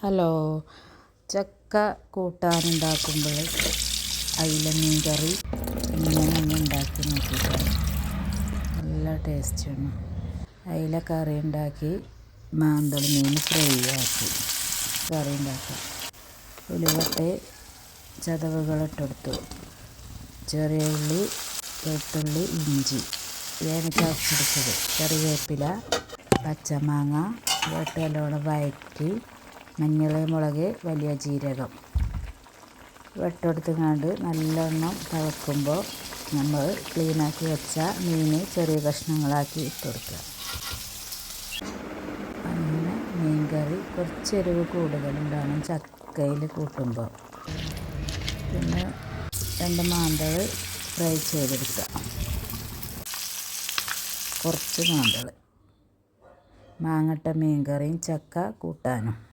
Hello, ചക്ക കൂട്ടാനുണ്ടാക്കുമ്പോൾ അയില മീൻ കറി ഇങ്ങനെ ഒന്ന് ഉണ്ടാക്കി നോക്കിയിട്ടാണ്. നല്ല ടേസ്റ്റാണ്. അയില കറി ഉണ്ടാക്കി, മാന്തൾ മീൻ ഫ്രൈ ആക്കി കറി ഉണ്ടാക്കാം. ഉലുവട്ട് ചതവുകളിട്ടെടുത്തു. ചെറിയ ഉള്ളി, വെളുത്തുള്ളി, ഇഞ്ചി ഇതാണ് ചതച്ചെടുത്തത്. കറിവേപ്പില, പച്ചമാങ്ങ ഇട്ട് നല്ലോണം വഴറ്റി, മഞ്ഞൾ, മുളക്, വലിയ ജീരകം ഇട്ടെടുത്തുകൊണ്ട് നല്ലോണം തിളക്കുമ്പോൾ നമ്മൾ ക്ലീനാക്കി വെച്ച മീൻ ചെറിയ കഷ്ണങ്ങളാക്കി ഇട്ടുകൊടുക്കുക. അങ്ങനെ മീൻ കറി കുറച്ച് എരിവ് കൂടുതലുണ്ടാകും ചക്കയിൽ കൂട്ടുമ്പോൾ. പിന്നെ 2 മാന്തൾ ഫ്രൈ ചെയ്തെടുക്കുക. കുറച്ച് മാന്തൾ, മാങ്ങട്ട മീൻ കറിയും ചക്ക കൂട്ടാനും.